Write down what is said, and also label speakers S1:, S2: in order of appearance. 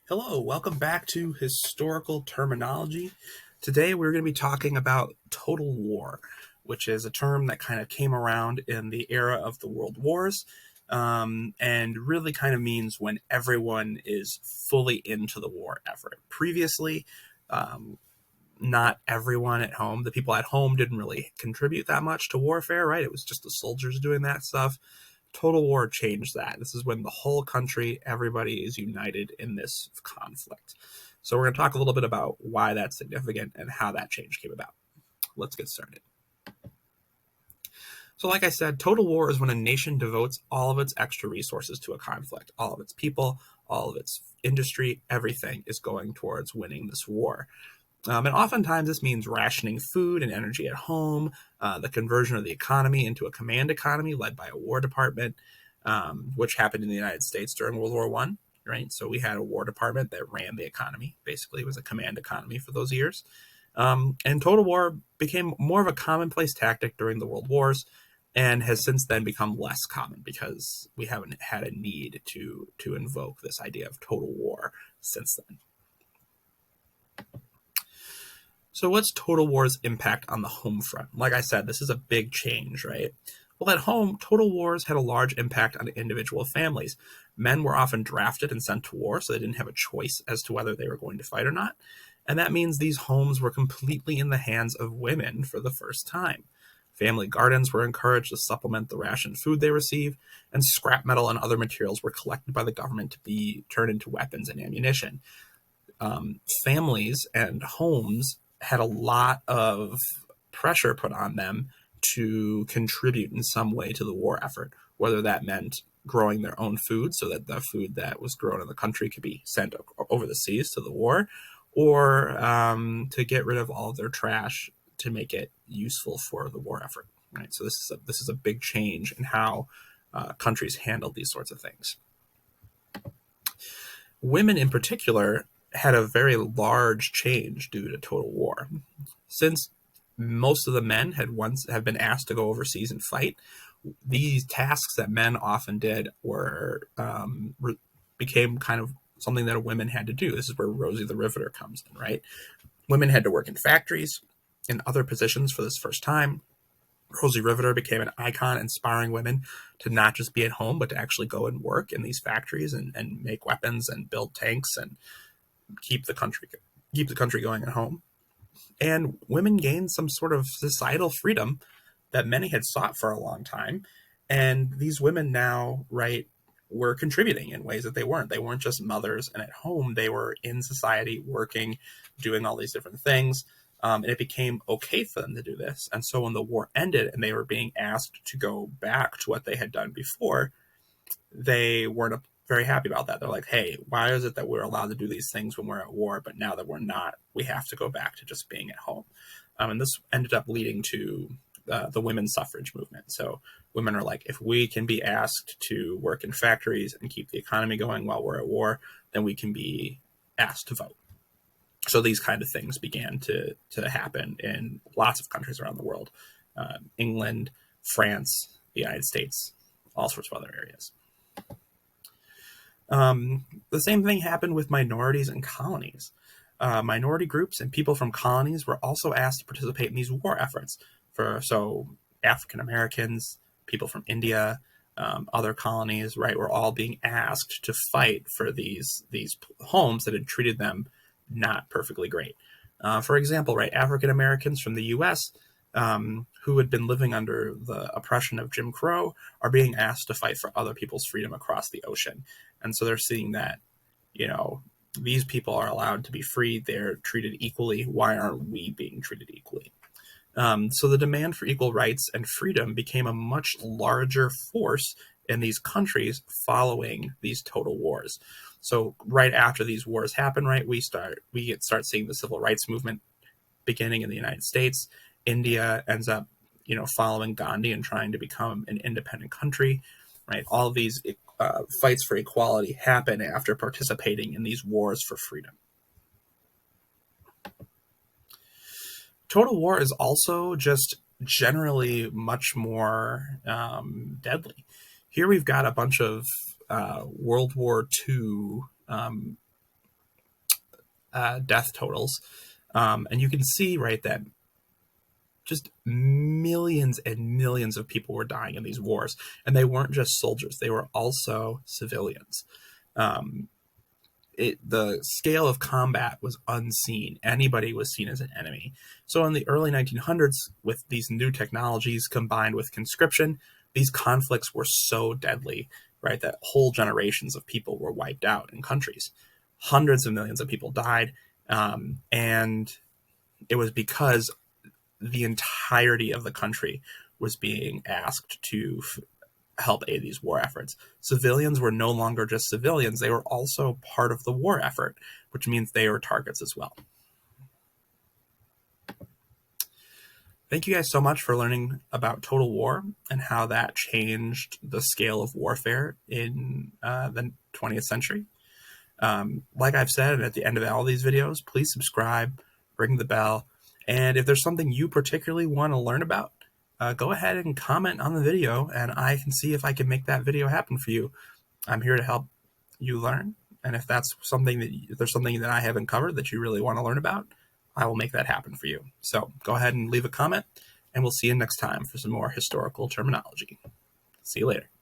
S1: Hello, welcome back to Historical Terminology. Today we're going to be talking about total war, which is a term that kind of came around in the era of the World Wars, and really kind of means when everyone is fully into the war effort. Previously, um, not everyone at home, the people at home didn't really contribute that much to warfare, right? It was just the soldiers doing that stuff. Total War changed that. This is when the whole country, everybody is united in this conflict. So we're going to talk a little bit about why that's significant and how that change came about. Let's get started. So, like I said, total war is when a nation devotes all of its extra resources to a conflict. All of its people, all of its industry, everything is going towards winning this war. And oftentimes this means rationing food and energy at home, the conversion of the economy into a command economy led by a war department, which happened in the United States during World War I, right? So we had a war department that ran the economy. Basically, it was a command economy for those years. And total war became more of a commonplace tactic during the World Wars and has since then become less common because we haven't had a need to invoke this idea of total war since then. So what's total war's impact on the home front? Like I said, this is a big change, right? Well, at home, total wars had a large impact on individual families. Men were often drafted and sent to war, so they didn't have a choice as to whether they were going to fight or not. And that means these homes were completely in the hands of women for the first time. Family gardens were encouraged to supplement the rationed food they received, and scrap metal and other materials were collected by the government to be turned into weapons and ammunition. Families and homes had a lot of pressure put on them to contribute in some way to the war effort, whether that meant growing their own food so that the food that was grown in the country could be sent over the seas to the war, or to get rid of all of their trash to make it useful for the war effort. Right. So this is a big change in how countries handled these sorts of things. Women, in particular, had a very large change due to total war. Since most of the men have been asked to go overseas and fight, these tasks that men often did were became kind of something that women had to do. This is where Rosie the Riveter comes in, right? Women had to work in factories and other positions for this first time. Rosie Riveter became an icon, inspiring women to not just be at home, but to actually go and work in these factories and make weapons and build tanks and keep the country going at home. And women gained some sort of societal freedom that many had sought for a long time. And these women now, right, were contributing in ways that they weren't. They weren't just mothers and at home. They were in society, working, doing all these different things. And it became okay for them to do this. And so when the war ended and they were being asked to go back to what they had done before, they weren't very happy about that. They're like, hey, why is it that we're allowed to do these things when we're at war, but now that we're not, we have to go back to just being at home? And this ended up leading to the women's suffrage movement. So women are like, if we can be asked to work in factories and keep the economy going while we're at war, then we can be asked to vote. So these kind of things began to happen in lots of countries around the world. England, France, the United States, all sorts of other areas. The same thing happened with minorities and colonies. Minority groups and people from colonies were also asked to participate in these war efforts. So African Americans, people from India, other colonies, right, were all being asked to fight for these homes that had treated them not perfectly great. For example, right, African Americans from the U.S. Who had been living under the oppression of Jim Crow are being asked to fight for other people's freedom across the ocean. And so they're seeing that, these people are allowed to be free. They're treated equally. Why aren't we being treated equally? So the demand for equal rights and freedom became a much larger force in these countries following these total wars. So right after these wars happen, right, we start seeing the civil rights movement beginning in the United States. India ends up, following Gandhi and trying to become an independent country, right? All of these fights for equality happen after participating in these wars for freedom. Total war is also just generally much more deadly. Here we've got a bunch of World War II death totals. And you can see right that just millions and millions of people were dying in these wars. And they weren't just soldiers, they were also civilians. Um, the scale of combat was unseen. Anybody was seen as an enemy. So in the early 1900s, with these new technologies combined with conscription, these conflicts were so deadly, right, that whole generations of people were wiped out in countries. Hundreds of millions of people died, and it was because the entirety of the country was being asked to help aid these war efforts. Civilians were no longer just civilians, they were also part of the war effort, which means they were targets as well. Thank you guys so much for learning about total war and how that changed the scale of warfare in the 20th century. Like I've said at the end of all these videos, please subscribe, ring the bell, and if there's something you particularly want to learn about, go ahead and comment on the video, and I can see if I can make that video happen for you. I'm here to help you learn, and if there's something that I haven't covered that you really want to learn about, I will make that happen for you. So go ahead and leave a comment, and we'll see you next time for some more historical terminology. See you later.